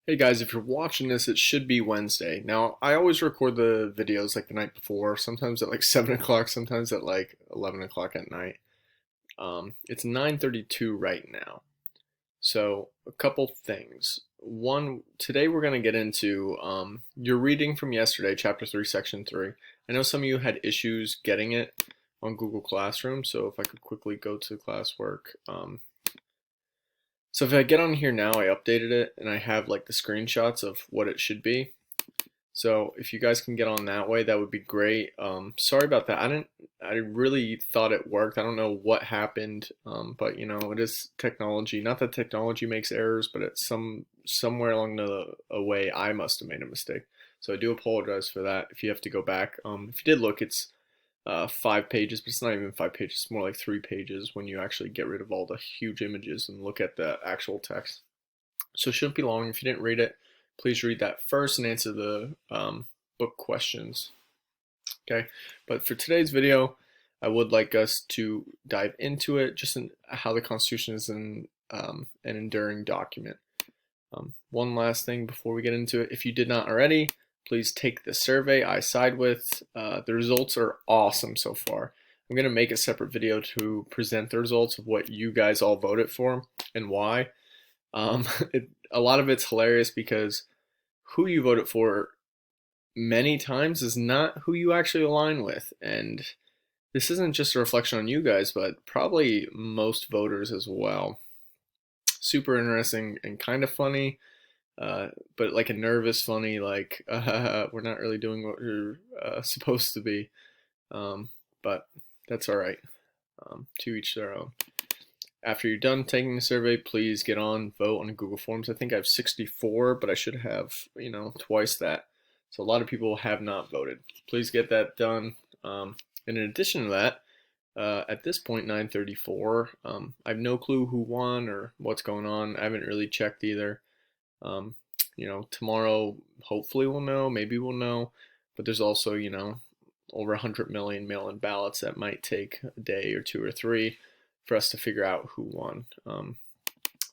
Hey guys, if you're watching this, it should be Wednesday. Now, I always record the videos like the night before, sometimes at like 7 o'clock, sometimes at like 11 o'clock at night. It's 9:32 right now. So, a couple things. One, today we're going to get into your reading from yesterday, Chapter 3, Section 3. I know some of you had issues getting it on Google Classroom, so if I could quickly go to classwork. So if I get on here now, I updated it and I have like the screenshots of what it should be. So if you guys can get on that way, that would be great. Sorry about that. I really thought it worked. I don't know what happened, but you know, it is technology. Not that technology makes errors, but it's somewhere along the way I must have made a mistake. So I do apologize for that. If you have to go back, if you did look, it's 5 pages, but it's not even 5 pages. It's more like 3 pages when you actually get rid of all the huge images and look at the actual text. So it shouldn't be long. If you didn't read it, please read that first and answer the book questions. Okay, but for today's video, I would like us to dive into it, just in how the Constitution is an enduring document. One last thing before we get into it, if you did not already, please take the survey I side with. The results are awesome so far. I'm going to make a separate video to present the results of what you guys all voted for and why. A lot of it's hilarious because who you voted for many times is not who you actually align with. And this isn't just a reflection on you guys, but probably most voters as well. Super interesting and kind of funny. But like a nervous funny, like we're not really doing what we're supposed to be, but that's all right. To each their own. After you're done taking the survey, please get on, vote on Google Forms. I think I have 64, but I should have, twice that. So a lot of people have not voted. Please get that done. And in addition to that, at this point, 9:34, I have no clue who won or what's going on. I haven't really checked either. Tomorrow, hopefully we'll know, maybe we'll know, but there's also, over 100 million mail-in ballots that might take a day or two or three for us to figure out who won.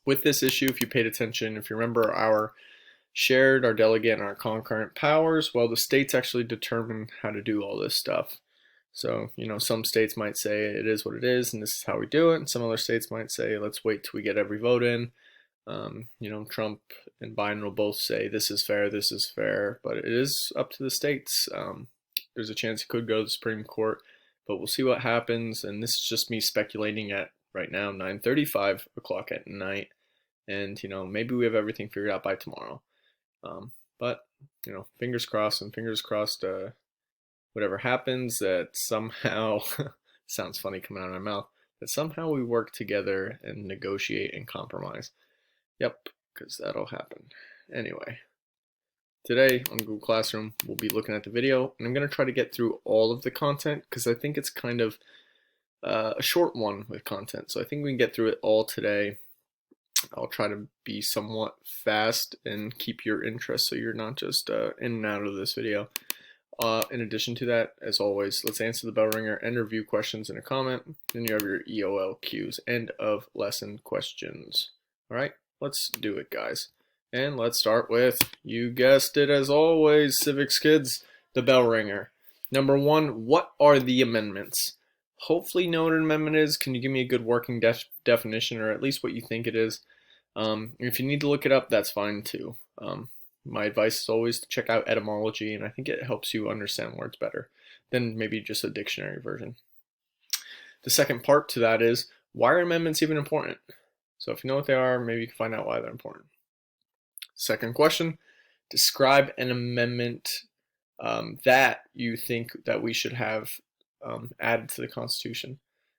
With this issue, if you paid attention, if you remember our delegate, and our concurrent powers, well, the states actually determine how to do all this stuff. So, some states might say it is what it is, and this is how we do it, and some other states might say, let's wait till we get every vote in. Trump and Biden will both say this is fair, but it is up to the states. There's a chance it could go to the Supreme Court, but we'll see what happens. And this is just me speculating at right now 9:35 o'clock at night, and maybe we have everything figured out by tomorrow. But fingers crossed, and fingers crossed. Whatever happens, that somehow sounds funny coming out of my mouth. That somehow we work together and negotiate and compromise. Yep, because that'll happen. Anyway, today on Google Classroom, we'll be looking at the video, and I'm going to try to get through all of the content because I think it's kind of a short one with content. So I think we can get through it all today. I'll try to be somewhat fast and keep your interest so you're not just in and out of this video. In addition to that, as always, let's answer the bell ringer and review questions in a comment. Then you have your EOL Qs, end of lesson questions. All right. Let's do it, guys. And let's start with, you guessed it as always, Civics kids, the bell ringer. Number one, what are the amendments? Hopefully you know what an amendment is. Can you give me a good working definition, or at least what you think it is? If you need to look it up, that's fine too. My advice is always to check out etymology, and I think it helps you understand words better than maybe just a dictionary version. The second part to that is, why are amendments even important? So if you know what they are, maybe you can find out why they're important. Second question, describe an amendment that you think that we should have added to the Constitution.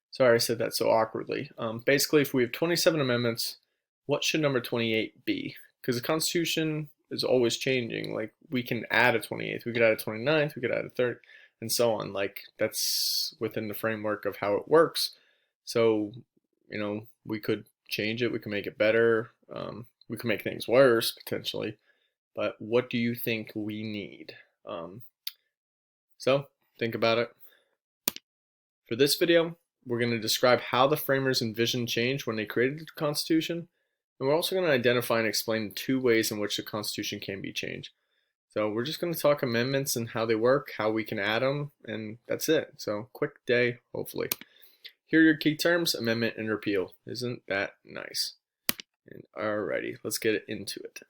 Sorry I said that so awkwardly. Basically, if we have 27 amendments, what should number 28 be? Because the Constitution is always changing. Like, we can add a 28th, we could add a 29th, we could add a 30th, and so on. Like, that's within the framework of how it works. So, we could change it, we can make it better, we can make things worse potentially, but what do you think we need? So think about it. For this video, we're going to describe how the framers envisioned change when they created the Constitution, And we're also going to identify and explain 2 ways in which the Constitution can be changed. So we're just going to talk amendments and how they work, how we can add them, and that's it. So quick day, hopefully. Here are your key terms: amendment and repeal. Isn't that nice? And alrighty, let's get into it.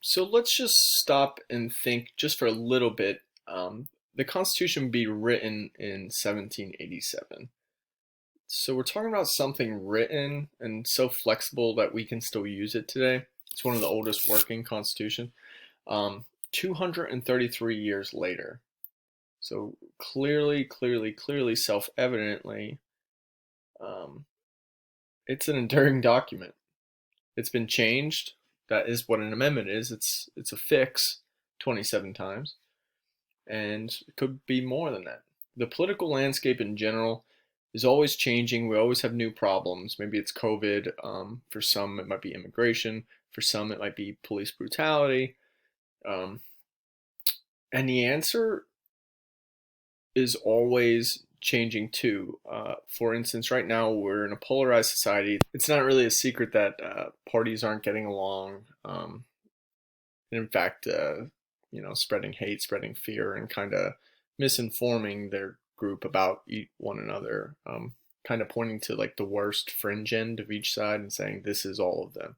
So let's just stop and think just for a little bit. The Constitution would be written in 1787. So we're talking about something written and so flexible that we can still use it today. It's one of the oldest working constitution. 233 years later. So clearly, self-evidently, it's an enduring document. It's been changed. That is what an amendment is. It's a fix 27 times, and it could be more than that. The political landscape in general is always changing. We always have new problems. Maybe it's COVID. For some, it might be immigration. For some, it might be police brutality. And the answer is always changing too. For instance, right now we're in a polarized society. It's not really a secret that parties aren't getting along. In fact, spreading hate, spreading fear, and kind of misinforming their group about one another. Kind of pointing to like the worst fringe end of each side and saying this is all of them.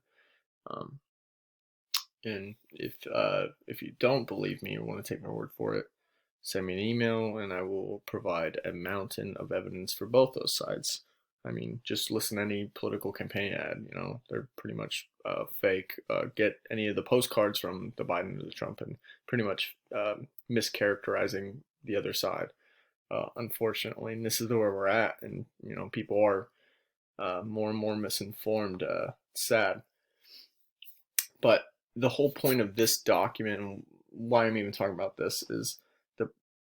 And if you don't believe me or want to take my word for it, send me an email and I will provide a mountain of evidence for both those sides. I mean, just listen to any political campaign ad, they're pretty much fake. Get any of the postcards from the Biden or the Trump and pretty much mischaracterizing the other side. Unfortunately, and this is where we're at, and people are more and more misinformed. It's sad. But the whole point of this document and why I'm even talking about this is the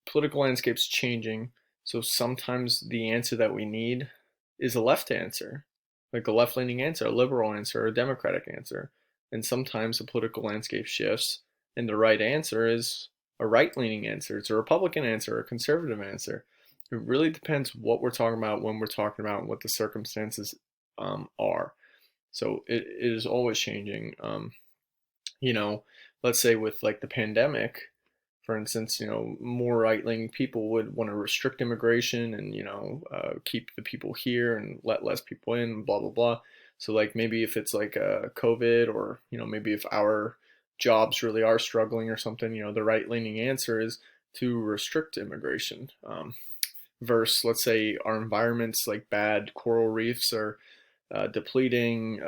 political landscape's changing. So sometimes the answer that we need is a left answer, like a left-leaning answer, a liberal answer, a democratic answer. And sometimes the political landscape shifts and the right answer is a right-leaning answer. It's a Republican answer, a conservative answer. It really depends what we're talking about, when we're talking about, what the circumstances are. So it is always changing. Let's say with like the pandemic, for instance, more right-leaning people would want to restrict immigration and, keep the people here and let less people in, blah, blah, blah. So like maybe if it's like a COVID or, maybe if our jobs really are struggling or something, the right-leaning answer is to restrict immigration. Versus, let's say our environment's like bad, coral reefs are depleting.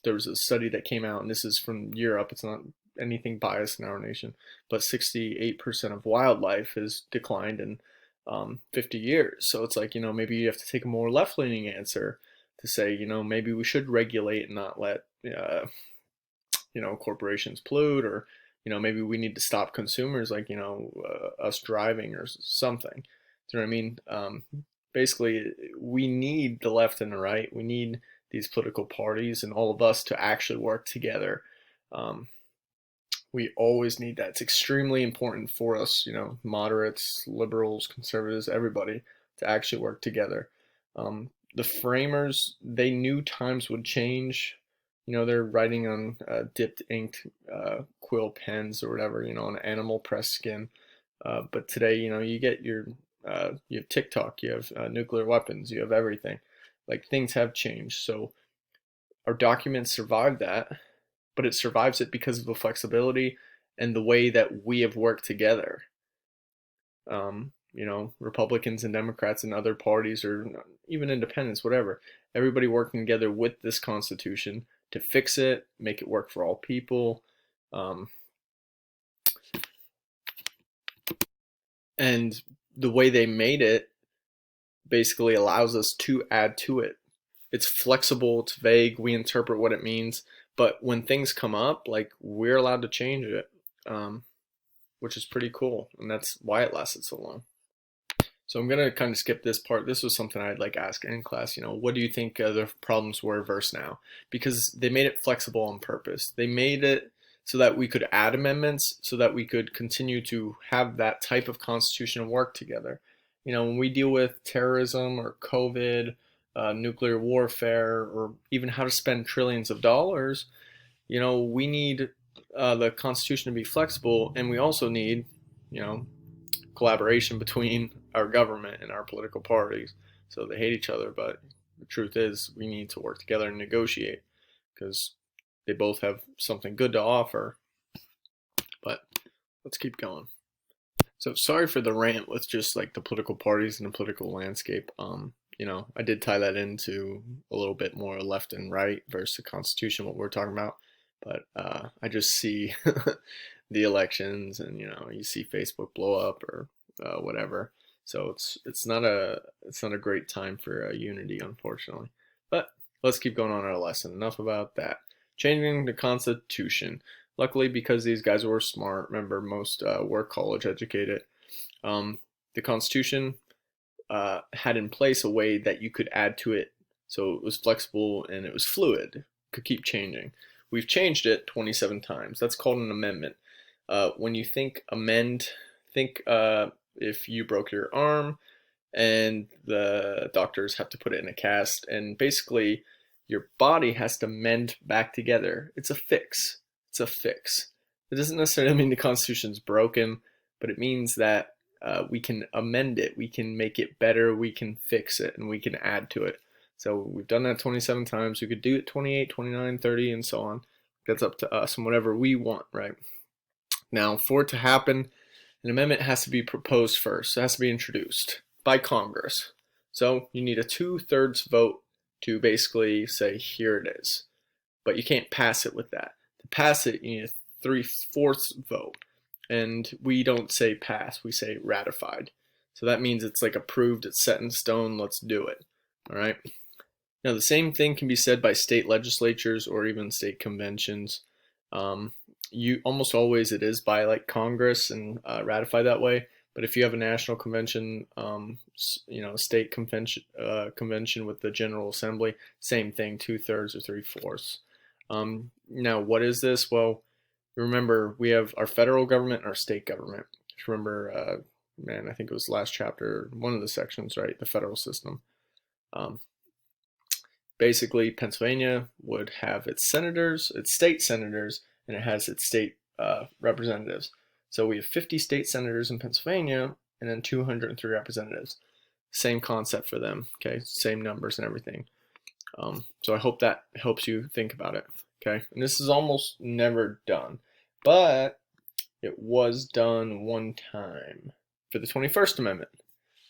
There was a study that came out, and this is from Europe. It's not anything biased in our nation, but 68% of wildlife has declined in 50 years. So it's like, maybe you have to take a more left-leaning answer to say, maybe we should regulate and not let, corporations pollute, or, maybe we need to stop consumers, like, us driving or something. Do you know what I mean? Basically, we need the left and the right. We need these political parties and all of us to actually work together. We always need that. It's extremely important for us, moderates, liberals, conservatives, everybody, to actually work together. The framers, they knew times would change. They're writing on dipped inked quill pens or whatever, on animal press skin. But today, you get you have TikTok, you have nuclear weapons, you have everything. Like, things have changed. So our documents survive that, but it survives it because of the flexibility and the way that we have worked together. Republicans and Democrats and other parties, or even independents, whatever, everybody working together with this Constitution to fix it, make it work for all people. And the way they made it basically allows us to add to it. It's flexible, it's vague, we interpret what it means, but when things come up, like, we're allowed to change it, which is pretty cool, and that's why it lasted so long. So I'm gonna kind of skip this part. This was something I'd like ask in class. What do you think the problems were versus now? Because they made it flexible on purpose. They made it so that we could add amendments, so that we could continue to have that type of constitution work together. When we deal with terrorism or COVID, nuclear warfare, or even how to spend trillions of dollars, we need the Constitution to be flexible, and we also need, you know, collaboration between our government and our political parties. So they hate each other, but the truth is we need to work together and negotiate because they both have something good to offer. But let's keep going. So sorry for the rant with just like the political parties and the political landscape. I did tie that into a little bit more left and right versus the Constitution, what we're talking about. But I just see the elections, and you see Facebook blow up or whatever. So it's not a great time for unity, unfortunately. But let's keep going on our lesson. Enough about that. Changing the Constitution. Luckily, because these guys were smart, remember most were college educated, the Constitution had in place a way that you could add to it, so it was flexible and it was fluid, could keep changing. We've changed it 27 times. That's called an amendment. When you think amend, think if you broke your arm and the doctors have to put it in a cast, and basically your body has to mend back together. It's a fix. It's a fix. It doesn't necessarily mean the Constitution's broken, but it means that we can amend it, we can make it better, we can fix it, and we can add to it. So we've done that 27 times. We could do it 28, 29, 30, and so on. That's up to us and whatever we want, right? Now, for it to happen, an amendment has to be proposed first. It has to be introduced by Congress. So you need a 2/3 vote to basically say, here it is. But you can't pass it with that. To pass it, you need a 3/4 vote. And we don't say pass, we say ratified. So that means it's like approved, it's set in stone, let's do it. All right. Now the same thing can be said by state legislatures or even state conventions. You almost always it is by like Congress and ratified that way. But if you have a national convention, state convention with the General Assembly, same thing, 2/3 or 3/4. Now what is this? Well, remember, we have our federal government and our state government. Remember, I think it was last chapter, one of the sections, right? The federal system. Basically, Pennsylvania would have its senators, its state senators, and it has its state representatives. So we have 50 state senators in Pennsylvania and then 203 representatives. Same concept for them, okay? Same numbers and everything. So I hope that helps you think about it. Okay, and this is almost never done, but it was done one time for the 21st Amendment,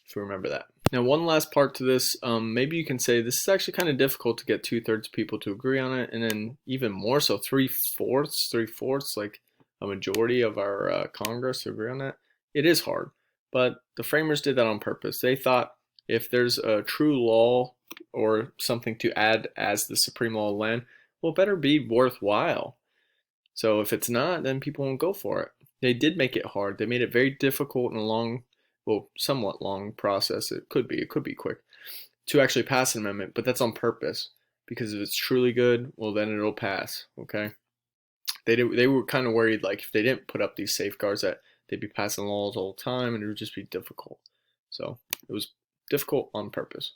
if you remember that. Now, one last part to this, maybe you can say this is actually kind of difficult to get 2/3 people to agree on it, and then even more so 3/4, like a majority of our Congress to agree on that. It is hard, but the framers did that on purpose. They thought if there's a true law or something to add as the supreme law of the land, well, it better be worthwhile. So if it's not, then people won't go for it. They did make it hard. They made it very difficult and a long, well, somewhat long process. It could be quick to actually pass an amendment, but that's on purpose because if it's truly good, well, then it'll pass. Okay. They were kind of worried, like if they didn't put up these safeguards, that they'd be passing laws all the time and it would just be difficult. So it was difficult on purpose.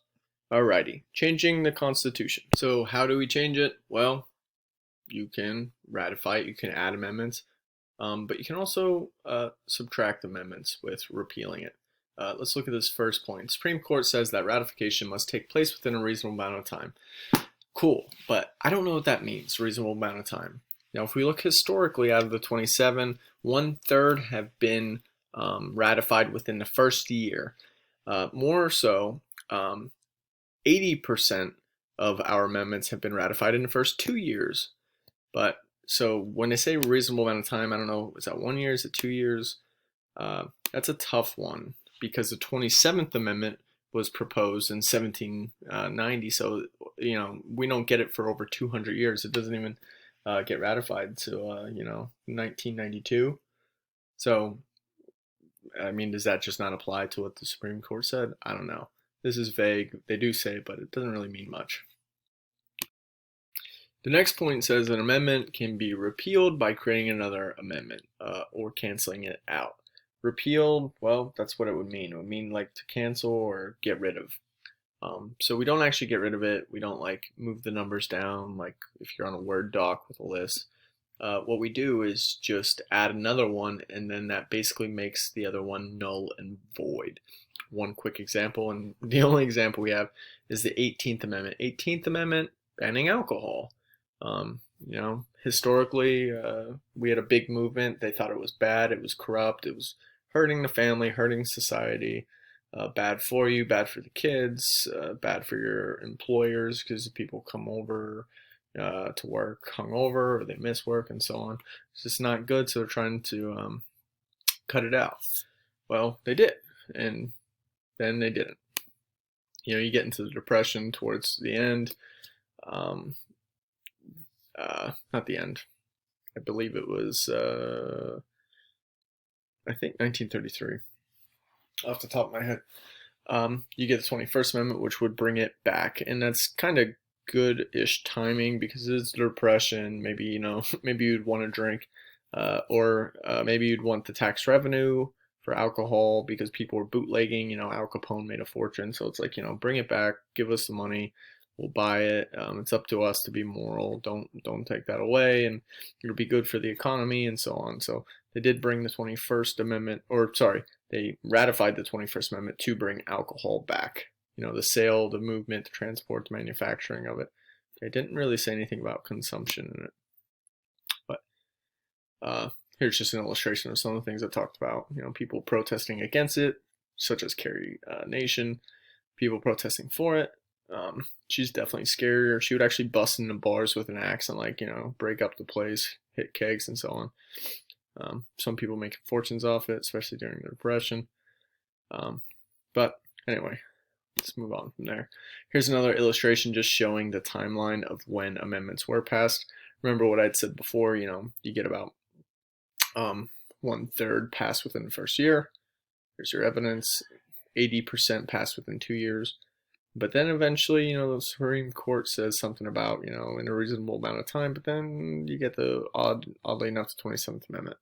Alrighty, changing the Constitution. So how do we change it? Well, you can ratify it, you can add amendments, but you can also subtract amendments with repealing it. Let's look at this first point. Supreme Court says that ratification must take place within a reasonable amount of time. Cool, but I don't know what that means, reasonable amount of time. Now, if we look historically, out of the 27, 1/3 have been ratified within the first year. More so, 80% of our amendments have been ratified in the first 2 years. But so when they say reasonable amount of time, I don't know, is that 1 year? Is it 2 years? That's a tough one because the 27th Amendment was proposed in 1790. So, we don't get it for over 200 years. It doesn't even get ratified until, 1992. So, I mean, does that just not apply to what the Supreme Court said? I don't know. This is vague. They do say it, but it doesn't really mean much. The next point says an amendment can be repealed by creating another amendment or canceling it out. Repealed, well, that's what it would mean. It would mean like to cancel or get rid of. So we don't actually get rid of it. We don't like move the numbers down like if you're on a Word doc with a list. What we do is just add another one, and then that basically makes the other one null and void. One quick example, and the only example we have is the 18th Amendment. 18th Amendment banning alcohol. Historically, we had a big movement. They thought it was bad, it was corrupt, it was hurting the family, hurting society, bad for you, bad for the kids, bad for your employers because people come over to work hungover or they miss work and so on. It's just not good, so they're trying to cut it out. Well, they did, and then they didn't. You get into the Depression towards the end. Not the end. I believe it was, I think 1933, off the top of my head. You get the 21st Amendment, which would bring it back, and that's kind of good-ish timing because it's the Depression. Maybe, maybe you'd want to drink, or maybe you'd want the tax revenue for alcohol because people were bootlegging. Al Capone made a fortune, so it's like, bring it back, give us the money, we'll buy it. It's up to us to be moral. Don't take that away, and it'll be good for the economy and so on. So they did bring the 21st Amendment, or sorry, they ratified the 21st Amendment to bring alcohol back. The sale, the movement, the transport, the manufacturing of it. They didn't really say anything about consumption in it. But here's just an illustration of some of the things I talked about. People protesting against it, such as Carrie Nation. People protesting for it. She's definitely scarier. She would actually bust into bars with an axe and break up the place, hit kegs and so on. Some people making fortunes off it, especially during the Depression. But anyway, let's move on from there. Here's another illustration just showing the timeline of when amendments were passed. Remember what I'd said before, you get about 1/3 passed within the first year. Here's your evidence. 80% passed within 2 years. But then eventually, the Supreme Court says something about, in a reasonable amount of time, but then you get the oddly enough, the 27th Amendment.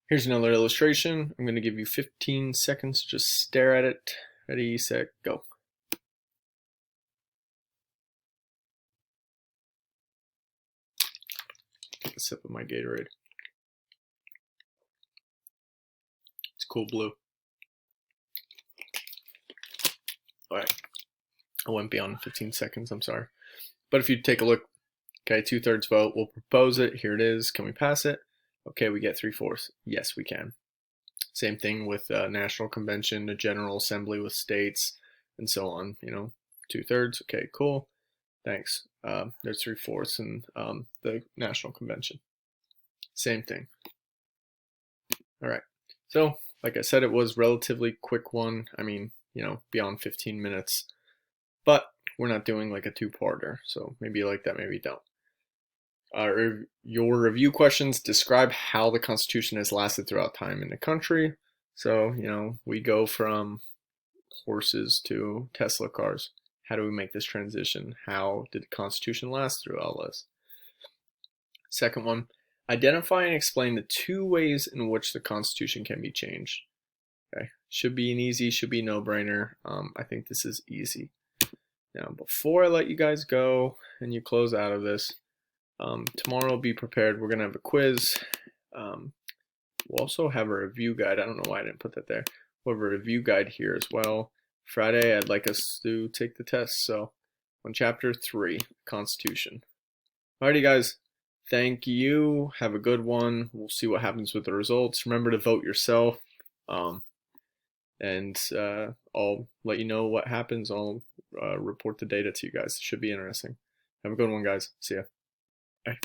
Here's another illustration. I'm going to give you 15 seconds to just stare at it. Ready, set, go. Take a sip of my Gatorade. It's cool blue. All right, I went beyond 15 seconds, I'm sorry. But if you take a look, okay, 2/3 vote, we'll propose it. Here it is. Can we pass it? Okay, we get 3/4. Yes, we can. Same thing with National Convention, the General Assembly with states, and so on. 2/3. Okay, cool. Thanks. There's 3/4 in the National Convention. Same thing. All right. So, like I said, it was relatively quick one. I mean, beyond 15 minutes. But we're not doing like a two-parter, so maybe you like that, maybe you don't. Your review questions describe how the Constitution has lasted throughout time in the country. So, we go from horses to Tesla cars. How do we make this transition? How did the Constitution last through all this? Second one, identify and explain the 2 ways in which the Constitution can be changed. Okay, should be an easy, should be no-brainer. I think this is easy. Now, before I let you guys go and you close out of this, tomorrow be prepared. We're going to have a quiz. We'll also have a review guide. I don't know why I didn't put that there. We'll have a review guide here as well. Friday, I'd like us to take the test. So, on Chapter 3, Constitution. Alrighty, guys. Thank you. Have a good one. We'll see what happens with the results. Remember to vote yourself. And I'll let you know what happens. I'll report the data to you guys. It should be interesting. Have a good one, guys. See ya. Bye.